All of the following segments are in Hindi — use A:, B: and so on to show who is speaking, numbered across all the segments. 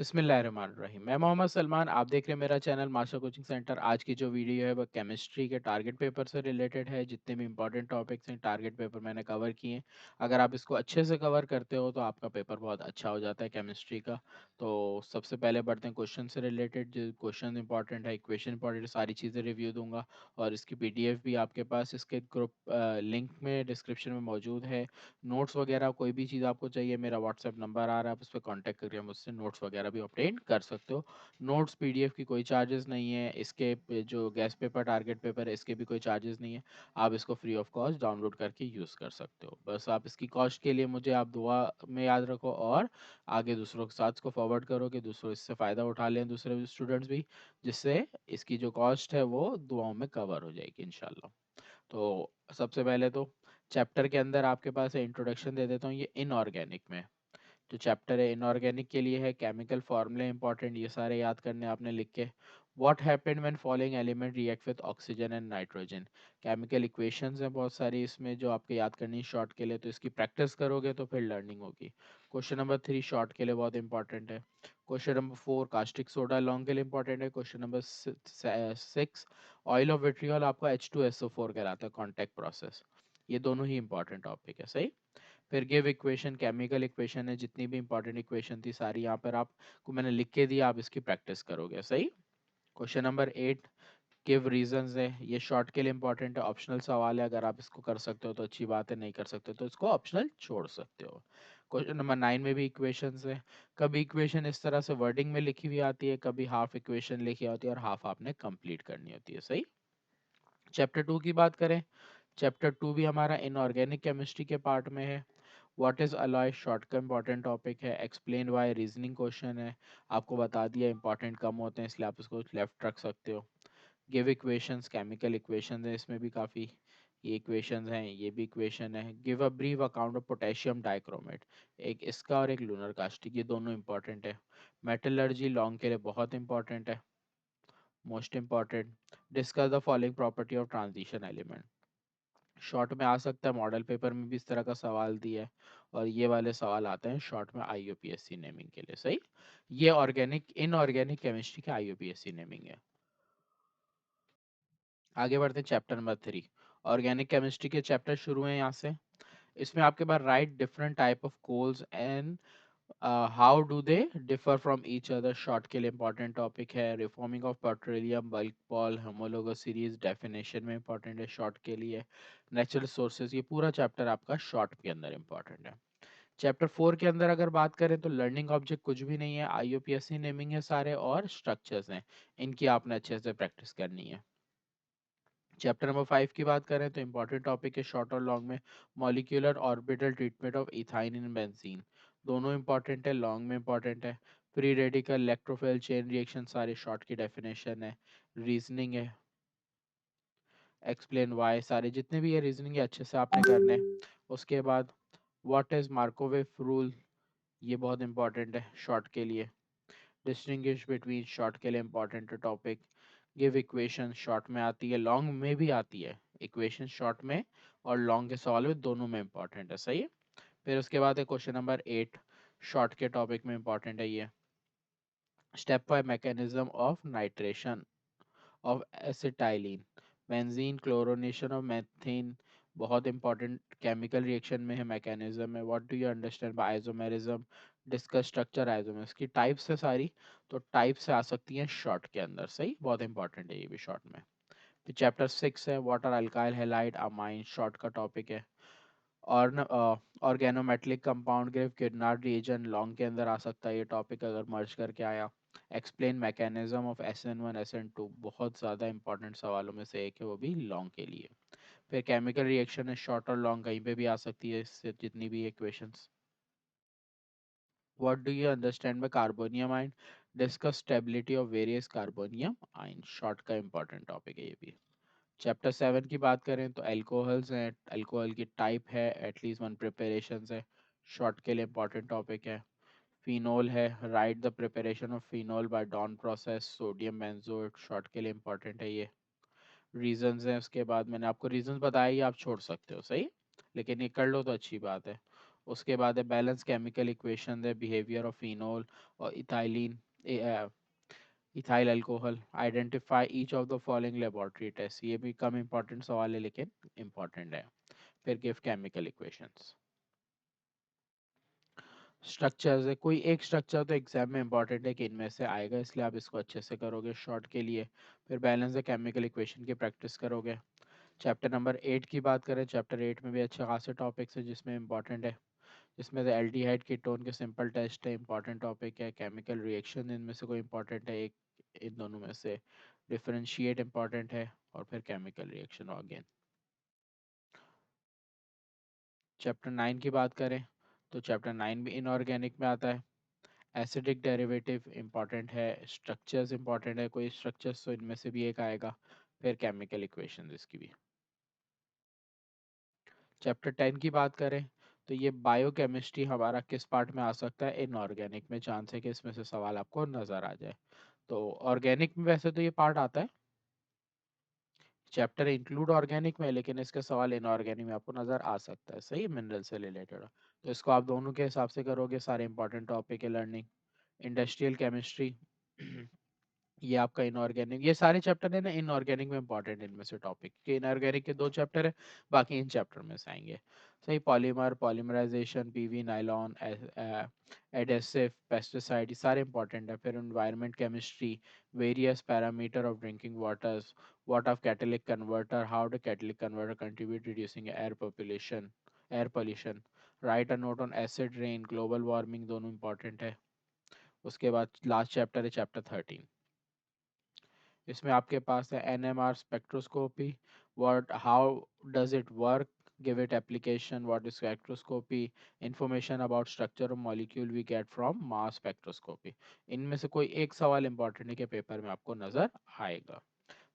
A: बिस्मिल्लाहिर्रहमानिर्रहीम। मैं मोहम्मद सलमान, आप देख रहे हैं मेरा चैनल मास्टर कोचिंग सेंटर। आज की जो वीडियो है वो केमिस्ट्री के टारगेट पेपर से रिलेटेड है। जितने भी इंपॉर्टेंट टॉपिक्स हैं टारगेट पेपर मैंने कवर किए हैं। अगर आप इसको अच्छे से कवर करते हो तो आपका पेपर बहुत अच्छा हो जाता है केमिस्ट्री का। तो सबसे पहले बढ़ते हैं क्वेश्चन से रिलेटेड। जो क्वेश्चन इंपॉर्टेंट है, इक्वेशन इंपॉर्टेंट, सारी चीज़ें रिव्यू दूंगा। और इसकी PDF भी आपके पास इसके ग्रुप लिंक में डिस्क्रिप्शन में मौजूद है। नोट्स वगैरह कोई भी चीज़ आपको चाहिए, मेरा व्हाट्सएप नंबर आ रहा है, आप उस पर कॉन्टैक्ट करके मुझसे नोट्स वगैरह भी ऑब्टेन कर सकते हो। नोट्स PDF की कोई चार्जेस नहीं है। इसके जो गैस पेपर टारगेट पेपर है इसके भी कोई चार्जेस नहीं है। आप इसको फ्री ऑफ कॉस्ट डाउनलोड करके यूज़ कर सकते हो। बस आप इसकी कॉस्ट के लिए मुझे आप दुआ में याद रखो और आगे दूसरों के साथ इसको फॉरवर्ड करो कि दूसरों इससे फ़ायदा उठा लें, दूसरे स्टूडेंट्स भी, जिससे इसकी जो कॉस्ट है वो दुआओं में कवर हो जाएगी इंशाल्लाह। तो सबसे पहले तो चैप्टर के अंदर आपके पास है, इंट्रोडक्शन दे देता हूँ। ये इनऑर्गेनिक में जो चैप्टर है इनऑर्गेनिक के लिए है। केमिकल फॉर्मूले इंपॉर्टेंट, ये सारे याद करने आपने लिख के। What happened when following element react with oxygen and nitrogen. Chemical equations हैं बहुत सारी इसमें जो आपके याद करनी है शॉर्ट के लिए, तो इसकी प्रैक्टिस करोगे तो फिर लर्निंग होगी। क्वेश्चन नंबर 3 शॉर्ट के लिए बहुत इंपॉर्टेंट है। Question number 4 caustic soda long के लिए इंपॉर्टेंट है। Question number 6 oil of vitriol आपका H2SO4 कहलाता है, कॉन्टैक्ट प्रोसेस। ये दोनों ही इंपॉर्टेंट टॉपिक है, सही। फिर गिव इक्वेशन, केमिकल इक्वेशन है, जितनी भी इंपॉर्टेंट इक्वेशन थी सारी यहाँ पर आपको मैंने लिख के दिया, आप इसकी प्रैक्टिस करोगे, सही। क्वेश्चन नंबर 8 गिव रीजंस है। ये शॉर्ट के लिए इंपॉर्टेंट है, ऑप्शनल सवाल है। अगर आप इसको कर सकते हो तो अच्छी बात है, नहीं कर सकते तो इसको ऑप्शनल छोड़ सकते हो। क्वेश्चन नंबर 9 में भी इक्वेशंस है। कभी इक्वेशन इस तरह से वर्डिंग में लिखी हुई आती है, कभी हाफ इक्वेशन लिखी होती है और हाफ आपने कंप्लीट करनी होती है, सही। चैप्टर 2 की बात करें, चैप्टर 2 भी हमारा इनऑर्गेनिक केमिस्ट्री के पार्ट में है। व्हाट इज अलॉय शॉर्ट का इंपॉर्टेंट टॉपिक है। एक्सप्लेन वाई रीजनिंग क्वेश्चन है, आपको बता दिया इंपॉर्टेंट कम होते हैं इसलिए आप इसको लेफ्ट रख सकते हो। गिव इक्वेशंस, केमिकल इक्वेशंस है इसमें भी काफ़ी। ये इक्वेशंस हैं, ये भी इक्वेशन है। Give a brief account of potassium dichromate, एक इसका और एक लूनर कास्टिक, ये दोनों इंपॉर्टेंट है। मेटलर्जी लॉन्ग के लिए बहुत इंपॉर्टेंट है, most important. Discuss the following property of transition element, short में आ सकता है, मॉडल पेपर में भी इस तरह का सवाल दिया है। और ये वाले सवाल आते हैं शॉर्ट में IUPAC नेमिंग के लिए, सही। ये ऑर्गेनिक इनऑर्गेनिक केमिस्ट्री के IUPAC नेमिंग है। आगे बढ़ते हैं चैप्टर नंबर 3। ऑर्गेनिक केमिस्ट्री के चैप्टर शुरू हैं यहाँ से। इसमें आपके पास right different type of coals and how do they differ from each other, short के लिए इंपॉर्टेंट टॉपिक है। रिफॉर्मिंग ऑफ पेट्रोलियम, बल्क पॉल, होमोलोगस सीरीज, डेफिनेशन में इंपॉर्टेंट है शॉर्ट के लिए। नेचुरल सोर्सेज, ये पूरा चैप्टर आपका शॉर्ट के अंदर इंपॉर्टेंट है। चैप्टर 4 के अंदर अगर बात करें तो लर्निंग ऑब्जेक्ट कुछ भी नहीं है, IUPAC नेमिंग है सारे और स्ट्रक्चर्स हैं, इनकी आपने अच्छे से प्रैक्टिस करनी है। चैप्टर नंबर 5 की बात करें तो इंपॉर्टेंट टॉपिक है शॉर्ट और लॉन्ग में। Molecular orbital treatment of ethyne in benzene, दोनों इंपॉर्टेंट है, लॉन्ग में इंपॉर्टेंट है। Free radical, electrophile, chain reaction सारे शॉर्ट की डेफिनेशन है। रीजनिंग है, एक्सप्लेन वाई, सारे जितने भी ये रीजनिंग है अच्छे से आपने करने हैं। उसके बाद व्हाट इज मार्कोवेव रूल, ये बहुत इंपॉर्टेंट है शॉर्ट के लिए। डिस्टिंग्विश बिटवीन, शॉर्ट के लिए important topic. Give equation, short में आती है, लॉन्ग में भी आती है इक्वेशन, शॉर्ट में और लॉन्ग के सवाल में दोनों में इंपॉर्टेंट है, सही है। फिर उसके बाद है क्वेश्चन नंबर 8, शॉर्ट के टॉपिक में इंपॉर्टेंट है ये। Step by mechanism of nitration of acetylene, benzene, chlorination of methane, बहुत इंपॉर्टेंट केमिकल रिएक्शन में है, मैकेनिज्म है। What do you understand by isomerism, discuss structure isomerism की टाइप्स है सारी, तो टाइप से आ सकती हैं शॉर्ट के अंदर, सही, बहुत इंपॉर्टेंट है ये भी शॉर्ट में। फिर चैप्टर 6 है what are alkyl halide amine, short का टॉपिक है। और organometallic compound give Grignard reagent, long के अंदर आ सकता है ये टॉपिक अगर मर्ज करके आया। Explain mechanism of SN1 SN2, बहुत ज़्यादा इंपॉर्टेंट सवालों में से एक है, वो भी लॉन्ग के लिए। फिर केमिकल रिएक्शन है, शॉर्ट और लॉन्ग कहीं पे भी आ सकती है इससे जितनी भी equations. What do you understand bye carbonium ion, discuss stability of various carbonium ion, short का इंपॉर्टेंट टॉपिक है ये भी। चैप्टर 7 की बात करें तो अल्कोहल्स हैं, अल्कोहल की टाइप है, एटलीस्ट वन प्रिपरेशन है, शॉर्ट के लिए इंपॉर्टेंट टॉपिक है। फिनोल है, write the preparation of phenol by Dow process, sodium benzoate, short के लिए इंपॉर्टेंट है ये। रीजंस हैं, उसके बाद मैंने आपको रीजंस बताया ही, आप छोड़ सकते हो, सही, लेकिन ये कर लो तो अच्छी बात है। उसके बाद है बैलेंस केमिकल इक्वेशन, है बिहेवियर ऑफ फिनोल और ethylene, ethyl alcohol, identify each of the following laboratory test. ये भी कम इंपॉर्टेंट सवाल है लेकिन इंपॉर्टेंट है। फिर गिव केमिकल इक्वेशंस। स्ट्रक्चर्स है, कोई एक स्ट्रक्चर तो एग्जाम में इंपॉर्टेंट है कि इनमें से आएगा, इसलिए आप इसको अच्छे से करोगे शॉर्ट के लिए। फिर बैलेंस द केमिकल इक्वेशन की प्रैक्टिस करोगे। चैप्टर नंबर 8 की बात करें, चैप्टर 8 में भी अच्छे खासे टॉपिक्स है जिसमें इंपॉर्टेंट है। इसमें से एल्डिहाइड कीटोन के सिंपल टेस्ट है, इंपॉर्टेंट टॉपिक है। केमिकल रिएक्शन इनमें से कोई इंपॉर्टेंट है एक, इन दोनों में से डिफरेंशिएट इंपॉर्टेंट है, और फिर केमिकल रिएक्शन अगेन। चैप्टर 9 की बात करें तो चैप्टर 9 भी इनऑर्गेनिक में आता है। एसिडिक डेरिवेटिव इंपॉर्टेंट है, स्ट्रक्चर्स इंपॉर्टेंट है, कोई स्ट्रक्चर्स तो इनमें से भी एक आएगा। फिर केमिकल इक्वेशन इसकी भी। चैप्टर 10 की बात करें तो ये बायोकेमिस्ट्री हमारा किस पार्ट में आ सकता है, इनऑर्गेनिक में। चांस है कि इसमें से सवाल आपको नजर आ जाए। तो ऑर्गेनिक में वैसे तो ये पार्ट आता है, चैप्टर इंक्लूड ऑर्गेनिक में, लेकिन इसके सवाल इनऑर्गेनिक में आपको नजर आ सकता है। सही, मिनरल से रिलेटेड। तो इसको आप दोनों के हिसाब से करोगे, सारे इंपॉर्टेंट टॉपिक है लर्निंग। इंडस्ट्रियल केमिस्ट्री ये आपका इनऑर्गेनिक, ये सारे चैप्टर है ना इनऑर्गेनिक में इंपॉर्टेंट, इनमें से टॉपिक के इनऑर्गेनिक के 2 चैप्टर है, बाकी इन चैप्टर में से आएंगे। सही, polymer, polymerization, PV, nylon, adhesive, pesticide, ये सारे इंपॉर्टेंट है। फिर environment chemistry, various parameter of drinking waters, what of catalytic converter, how the catalytic converter contribute reducing air pollution, write a note on acid rain, global warming, दोनों इंपॉर्टेंट है। उसके बाद लास्ट चैप्टर है चैप्टर 13। इसमें आपके पास है NMR spectroscopy, what how does it work, give it application, what is spectroscopy, information about structure of molecule we get from mass spectroscopy. इनमें से कोई एक सवाल इंपॉर्टेंट है कि पेपर में आपको नजर आएगा।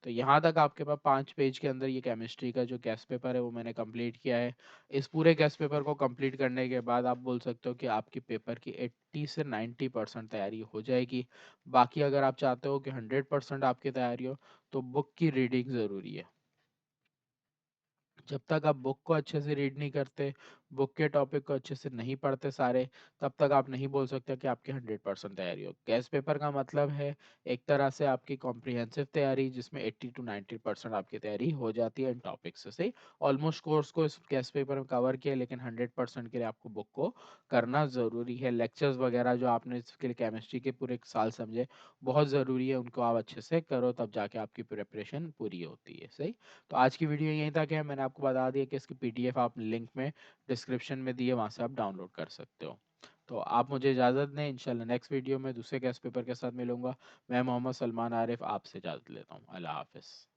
A: तो यहाँ तक आपके पास 5 पेज के अंदर ये केमिस्ट्री का जो गेस्ट पेपर है वो मैंने कंप्लीट किया है। इस पूरे गेस्ट पेपर को कंप्लीट करने के बाद आप बोल सकते हो कि आपकी पेपर की 80 से 90% तैयारी हो जाएगी। बाकी अगर आप चाहते हो कि 100% आपकी तैयारी हो तो बुक की रीडिंग ज़रूरी है। जब तक आप बुक को अच्छे से रीड नहीं करते, बुक के टॉपिक को अच्छे से नहीं पढ़ते सारे, तब तक आप नहीं बोल सकते कि आपकी 100% तैयारी हो। गेस्ट पेपर का मतलब है एक तरह से आपकी कॉम्प्रिहेंसिव तैयारी, जिसमें 80 to 90% आपकी तैयारी हो जाती है इन टॉपिक से। सही, ऑलमोस्ट कोर्स को इस गेस्ट पेपर में कवर किया, लेकिन 100% के लिए आपको बुक को करना ज़रूरी है। लेक्चर्स वगैरह जो आपने इसके लिए केमिस्ट्री के पूरे एक साल समझे, बहुत ज़रूरी है, उनको आप अच्छे से करो, तब जाके आपकी प्रिपरेशन पूरी होती है। सही, तो आज की वीडियो यहीं तक है। मैंने आपको बता दिया कि इसकी पीडीएफ आप लिंक में डिस्क्रिप्शन में दिए, वहां से आप डाउनलोड कर सकते हो। तो आप मुझे इजाज़त दें, इंशाल्लाह नेक्स्ट वीडियो में दूसरे गेस्ट पेपर के साथ मिलूंगा। मैं मोहम्मद सलमान आरिफ आपसे इजाज़त लेता हूँ। अल्लाह हाफिज़।